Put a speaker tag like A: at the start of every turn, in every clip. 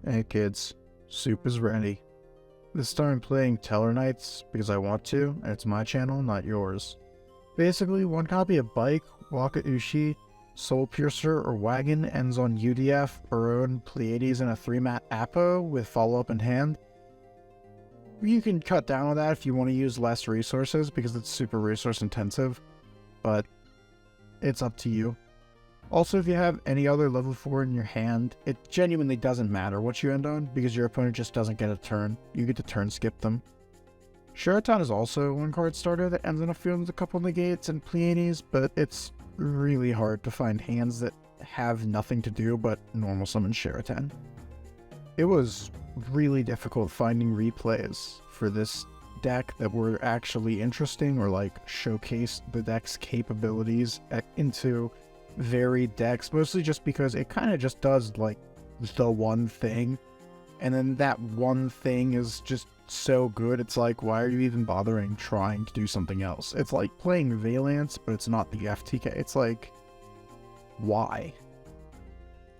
A: Hey kids, soup is ready. This time I'm playing Tellarknights because I want to, and it's my channel, not yours. Basically, one copy of Bike, Waka Ushi, Soul Piercer, or Wagon ends on UDF, Baron, Pleiades, and a 3-mat Apo with follow-up in hand. You can cut down on that if you want to use less resources because it's super resource intensive, but it's up to you. Also, if you have any other level 4 in your hand, it genuinely doesn't matter what you end on, because your opponent just doesn't get a turn. You get to turn skip them. Sheraton is also one card starter that ends on a field with a couple negates and Pleiades, but it's really hard to find hands that have nothing to do but normal summon Sheraton. It was really difficult finding replays for this deck that were actually interesting or like showcased the deck's capabilities into varied decks, mostly just because it kind of just does like the one thing, and then that one thing is just so good, it's like, why are you even bothering trying to do something else? It's like playing Valance, but it's not the FTK. It's like, why?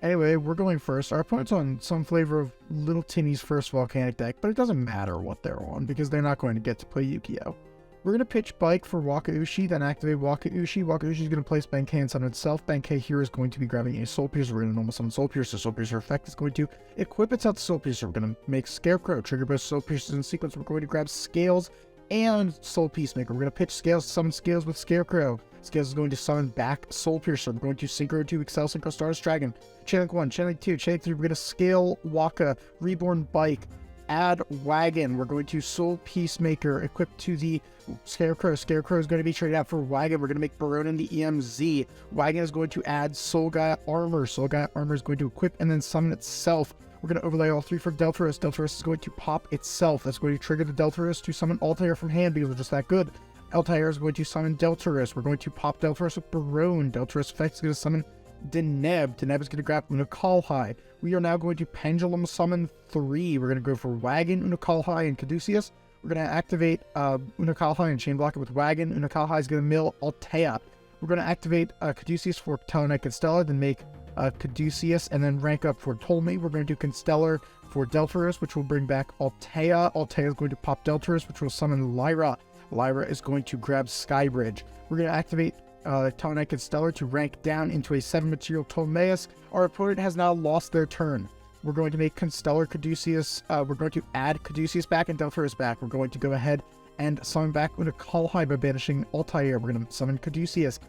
A: Anyway, we're going first. Our opponent's on some flavor of Little Timmy's first Volcanic deck, but it doesn't matter what they're on because they're not going to get to play Yu-Gi-Oh! We're going to pitch Bike for Waka Ushi, then activate Waka Ushi. Waka Ushi is going to place Benkei and summon itself. Benkei here is going to be grabbing a Soul Piercer. We're going to normal summon Soul Piercer. Soul Piercer effect is going to equip itself to Soul Piercer. We're going to make Scarecrow. Trigger both Soul Piercers in sequence. We're going to grab Scales and Soul Peacemaker. We're going to pitch Scales, summon Scales with Scarecrow. Scales is going to summon back Soul Piercer. We're going to Synchro 2, Excel, Synchro Stardust Dragon. Chainlink 1, Chainlink 2, Chainlink 3. We're going to scale Waka, Reborn Bike, add Wagon. We're going to Soul Peacemaker, equipped to the Scarecrow. Scarecrow is going to be traded out for Wagon. We're going to make Baron in the EMZ. Wagon is going to add Soul Gaia Armor. Soul Gaia Armor is going to equip and then summon itself. We're going to overlay all 3 for Deltaros. Deltaros is going to pop itself. That's going to trigger the Deltaros to summon Altair from hand because we're just that good. Altair is going to summon Deltaros. We're going to pop Deltaros with Baron. Deltaros effect is going to summon Deneb. Deneb is going to grab Unakalhai. We are now going to Pendulum Summon 3. We're going to go for Wagon, Unakalhai, and Caduceus. We're going to activate Unakalhai and Chain Block it with Wagon. Unakalhai is going to mill Altea. We're going to activate Caduceus for Tellarknight Constellar, then make Caduceus, and then rank up for Ptolemy. We're going to do Constellar for Deltaros, which will bring back Altea. Altea is going to pop Deltaros, which will summon Lyra. Lyra is going to grab Skybridge. We're going to activate Tellarknight Constellar to rank down into a 7-material Ptolemaeus. Our opponent has now lost their turn. We're going to make Constellar Caduceus. We're going to add Caduceus back and Deltaros back. We're going to go ahead and summon back Unakalhai by banishing Altair. We're going to summon Caduceus.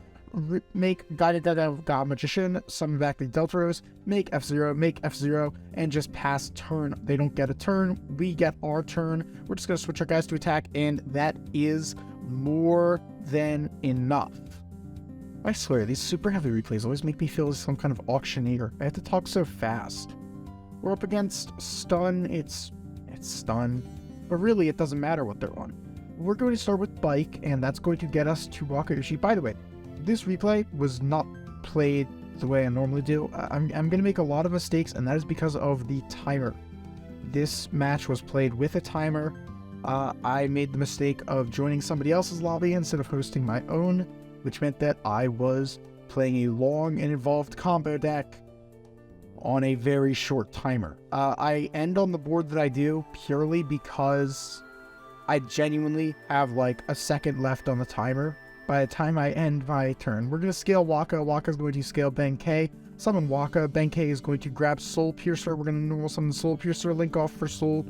A: Make Guided God Magician, summon back the Deltaros, make F0, and just pass turn. They don't get a turn, we get our turn. We're just going to switch our guys to attack, and that is more than enough. I swear, these super heavy replays always make me feel like some kind of auctioneer. I have to talk so fast. We're up against Stun. It's Stun, but really it doesn't matter what they're on. We're going to start with Bike, and that's going to get us to Waka Ushi. By the way, this replay was not played the way I normally do. I'm going to make a lot of mistakes, and that is because of the timer. This match was played with a timer. I made the mistake of joining somebody else's lobby instead of hosting my own, which meant that I was playing a long and involved combo deck on a very short timer. I end on the board that I do purely because I genuinely have like a second left on the timer by the time I end my turn. We're going to scale Waka. Waka is going to scale Benkei. Summon Waka. Benkei is going to grab Soul Piercer. We're going to normal summon Soul Piercer. Link off for Soul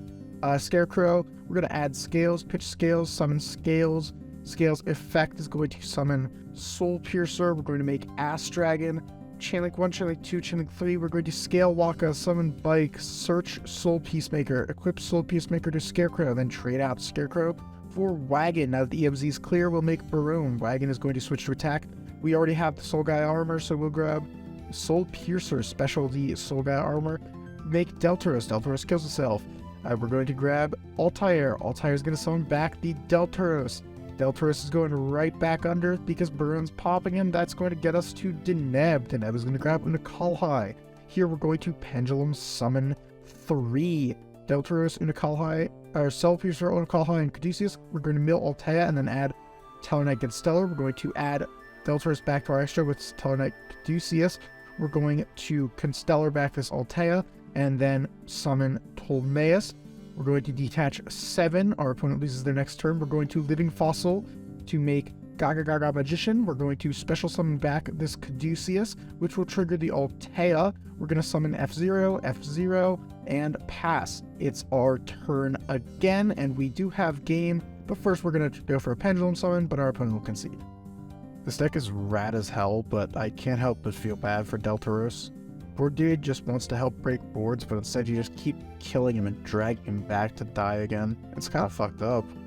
A: Scarecrow. We're going to add Scales. Pitch Scales. Summon Scales. Scales effect is going to summon Soul Piercer. We're going to make Ass Dragon. Chainlink 1, Chainlink 2, Chainlink 3. We're going to scale Waka. Summon Bike. Search Soul Peacemaker. Equip Soul Peacemaker to Scarecrow. Then trade out Scarecrow for Wagon. Now that the EMZ is clear, we'll make Baron. Wagon is going to switch to attack. We already have the Soul Gaia Armor, so we'll grab Soul Piercer, specialty Soul Gaia Armor. Make Deltaros. Deltaros kills itself. We're going to grab Altair. Altair is going to summon back the Deltaros. Deltaros is going right back under because Baron's popping him. That's going to get us to Deneb. Deneb is going to grab Unakalhai. Here we're going to Pendulum Summon 3. Deltaros, Unakalhai, or Soul Piercer, Unakalhai, and Caduceus. We're going to mill Altea and then add Tellarknight Constellar. We're going to add Deltaros back to our extra with Tellarknight Caduceus. We're going to Constellar back this Altea, and then summon Ptolemaeus. We're going to detach 7. Our opponent loses their next turn. We're going to Living Fossil to make Gaga Gaga Magician. We're going to special summon back this Caduceus, which will trigger the Altea. We're going to summon F0, F0, and pass. It's our turn again, and we do have game, but first we're going to go for a Pendulum Summon, but our opponent will concede. This deck is rad as hell, but I can't help but feel bad for Deltaros. Poor dude just wants to help break boards, but instead you just keep killing him and dragging him back to die again. It's kind of fucked up.